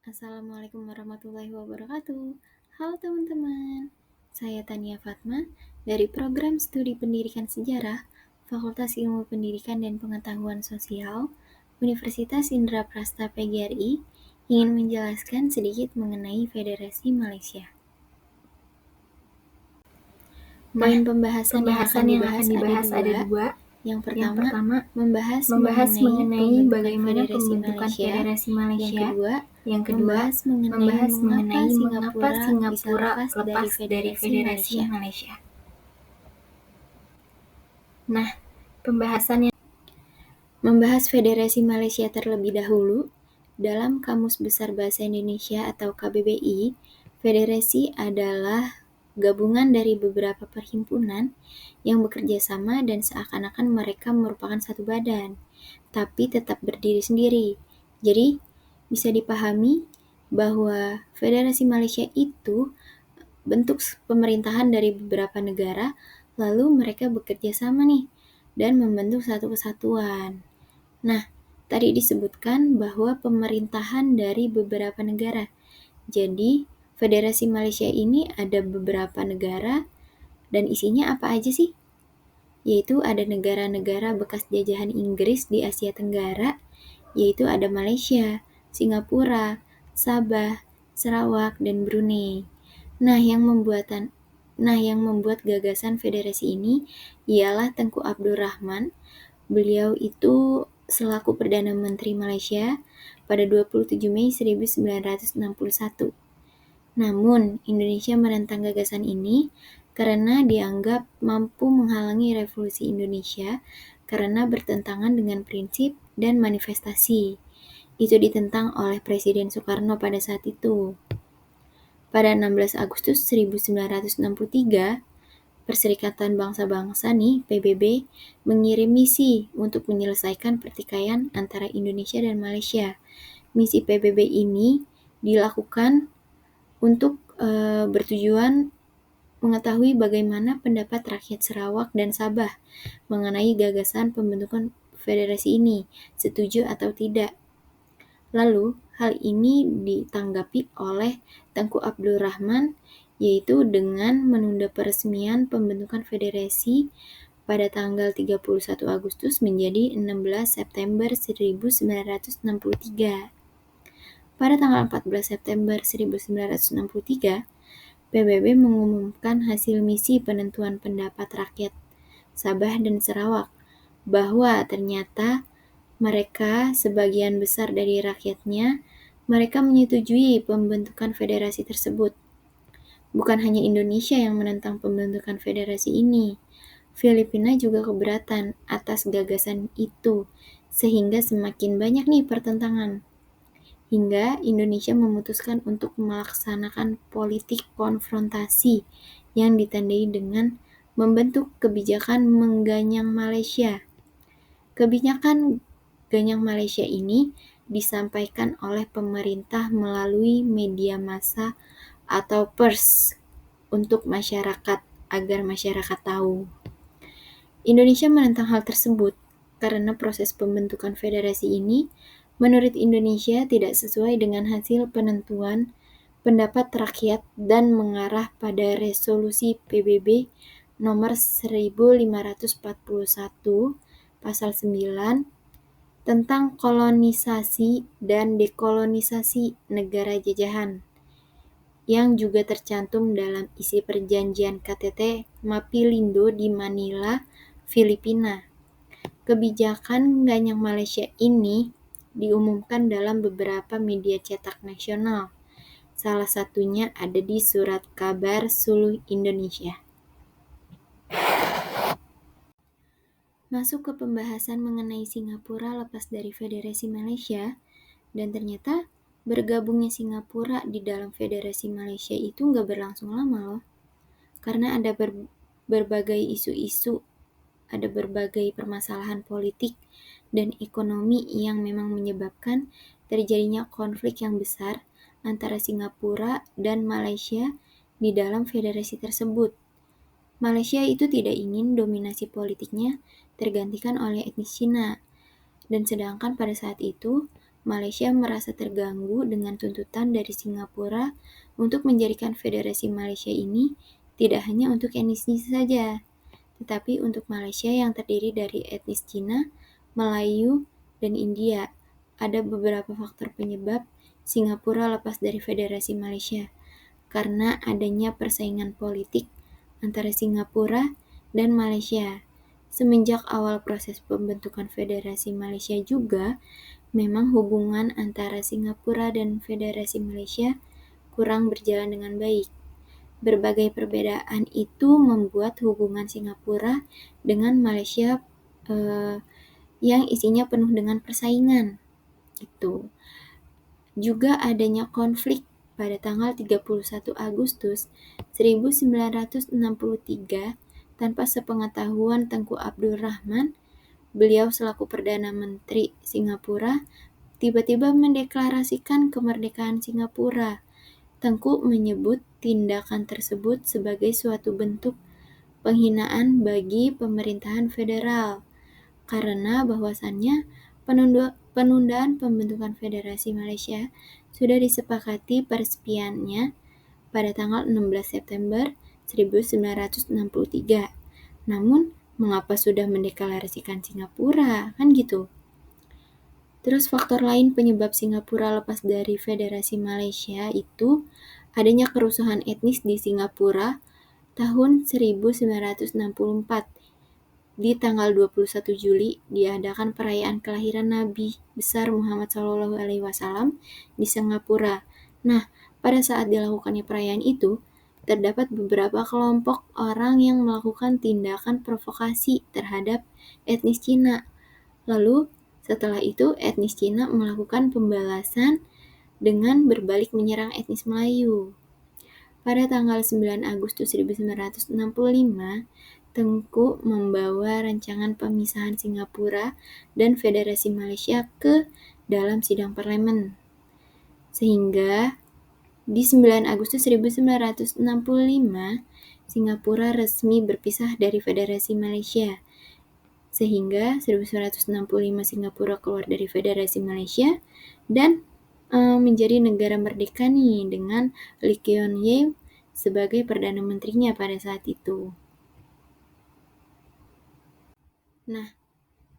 Assalamualaikum warahmatullahi wabarakatuh. Halo teman-teman, saya Tania Fatma dari Program Studi Pendidikan Sejarah, Fakultas Ilmu Pendidikan dan Pengetahuan Sosial, Universitas Indraprasta PGRI, ingin menjelaskan sedikit mengenai Federasi Malaysia. Poin pembahasan yang akan dibahas ada dua. Yang pertama, membahas mengenai bagaimana pembentukan Federasi Malaysia. Yang kedua, membahas mengenai mengapa Singapura lepas dari Federasi Malaysia. Nah, membahas Federasi Malaysia terlebih dahulu. Dalam Kamus Besar Bahasa Indonesia atau KBBI, federasi adalah gabungan dari beberapa perhimpunan yang bekerja sama dan seakan-akan mereka merupakan satu badan, tapi tetap berdiri sendiri. Jadi, bisa dipahami bahwa Federasi Malaysia itu bentuk pemerintahan dari beberapa negara, lalu mereka bekerja sama nih dan membentuk satu kesatuan. Nah, tadi disebutkan bahwa pemerintahan dari beberapa negara. Jadi, Federasi Malaysia ini ada beberapa negara dan isinya apa aja sih? Yaitu ada negara-negara bekas jajahan Inggris di Asia Tenggara, yaitu ada Malaysia, Singapura, Sabah, Sarawak, dan Brunei. Nah, yang membuat gagasan federasi ini ialah Tengku Abdul Rahman. Beliau itu selaku Perdana Menteri Malaysia pada 27 Mei 1961. Namun, Indonesia menentang gagasan ini karena dianggap mampu menghalangi revolusi Indonesia karena bertentangan dengan prinsip dan manifestasi. Itu ditentang oleh Presiden Soekarno pada saat itu. Pada 16 Agustus 1963, Perserikatan Bangsa-Bangsa PBB mengirim misi untuk menyelesaikan pertikaian antara Indonesia dan Malaysia. Misi PBB ini dilakukan untuk bertujuan mengetahui bagaimana pendapat rakyat Sarawak dan Sabah mengenai gagasan pembentukan federasi ini, setuju atau tidak. Lalu, hal ini ditanggapi oleh Tengku Abdul Rahman, yaitu dengan menunda peresmian pembentukan federasi pada tanggal 31 Agustus menjadi 16 September 1963. Pada tanggal 14 September 1963, PBB mengumumkan hasil misi penentuan pendapat rakyat Sabah dan Sarawak bahwa ternyata mereka, sebagian besar dari rakyatnya, mereka menyetujui pembentukan federasi tersebut. Bukan hanya Indonesia yang menentang pembentukan federasi ini, Filipina juga keberatan atas gagasan itu, sehingga semakin banyak pertentangan. Hingga Indonesia memutuskan untuk melaksanakan politik konfrontasi yang ditandai dengan membentuk kebijakan mengganyang Malaysia. Kebijakan ganyang Malaysia ini disampaikan oleh pemerintah melalui media massa atau pers untuk masyarakat agar masyarakat tahu. Indonesia menentang hal tersebut karena proses pembentukan federasi ini menurut Indonesia tidak sesuai dengan hasil penentuan pendapat rakyat dan mengarah pada resolusi PBB nomor 1541 pasal 9 tentang kolonisasi dan dekolonisasi negara jajahan yang juga tercantum dalam isi perjanjian KTT Mapilindu di Manila, Filipina. Kebijakan ganyang Malaysia ini diumumkan dalam beberapa media cetak nasional. Salah satunya ada di Surat Kabar Suluh Indonesia. Masuk ke pembahasan mengenai Singapura lepas dari Federasi Malaysia, dan ternyata bergabungnya Singapura di dalam Federasi Malaysia itu nggak berlangsung lama loh. Karena ada berbagai isu-isu, ada berbagai permasalahan politik dan ekonomi yang memang menyebabkan terjadinya konflik yang besar antara Singapura dan Malaysia di dalam federasi tersebut. Malaysia itu tidak ingin dominasi politiknya tergantikan oleh etnis Cina, dan sedangkan pada saat itu Malaysia merasa terganggu dengan tuntutan dari Singapura untuk menjadikan Federasi Malaysia ini tidak hanya untuk etnisnya saja, tetapi untuk Malaysia yang terdiri dari etnis Cina, Melayu, dan India. Ada beberapa faktor penyebab Singapura lepas dari Federasi Malaysia, karena adanya persaingan politik antara Singapura dan Malaysia. Semenjak awal proses pembentukan Federasi Malaysia juga, memang hubungan antara Singapura dan Federasi Malaysia kurang berjalan dengan baik. Berbagai perbedaan itu membuat hubungan Singapura dengan Malaysia yang isinya penuh dengan persaingan. Itu. Juga adanya konflik pada tanggal 31 Agustus 1963 tanpa sepengetahuan Tengku Abdul Rahman, beliau selaku Perdana Menteri Singapura, tiba-tiba mendeklarasikan kemerdekaan Singapura. Tengku menyebut tindakan tersebut sebagai suatu bentuk penghinaan bagi pemerintahan federal, karena bahwasannya penundaan pembentukan Federasi Malaysia sudah disepakati peresmiannya pada tanggal 16 September 1963. Namun, mengapa sudah mendeklarasikan Singapura? Kan gitu. Terus faktor lain penyebab Singapura lepas dari Federasi Malaysia itu adanya kerusuhan etnis di Singapura tahun 1964. Di tanggal 21 Juli diadakan perayaan kelahiran Nabi besar Muhammad SAW di Singapura. Nah, pada saat dilakukannya perayaan itu, terdapat beberapa kelompok orang yang melakukan tindakan provokasi terhadap etnis Cina. Lalu, setelah itu etnis Cina melakukan pembalasan dengan berbalik menyerang etnis Melayu. Pada tanggal 9 Agustus 1965, Tengku membawa rancangan pemisahan Singapura dan Federasi Malaysia ke dalam sidang parlemen. Sehingga di 9 Agustus 1965, Singapura resmi berpisah dari Federasi Malaysia. Sehingga 1965 Singapura keluar dari Federasi Malaysia dan menjadi negara merdeka nih dengan Lee Kuan Yew sebagai Perdana Menterinya pada saat itu. Nah,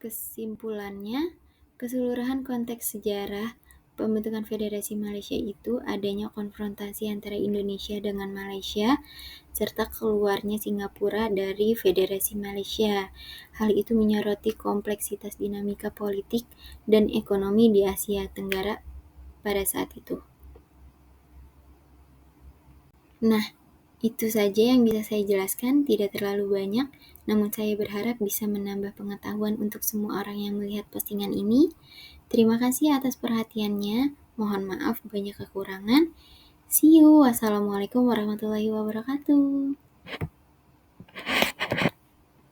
kesimpulannya, keseluruhan konteks sejarah pembentukan Federasi Malaysia itu adanya konfrontasi antara Indonesia dengan Malaysia serta keluarnya Singapura dari Federasi Malaysia. Hal itu menyoroti kompleksitas dinamika politik dan ekonomi di Asia Tenggara pada saat itu. Nah, itu saja yang bisa saya jelaskan, tidak terlalu banyak, namun saya berharap bisa menambah pengetahuan untuk semua orang yang melihat postingan ini. Terima kasih atas perhatiannya, mohon maaf banyak kekurangan. See you, wassalamualaikum warahmatullahi wabarakatuh.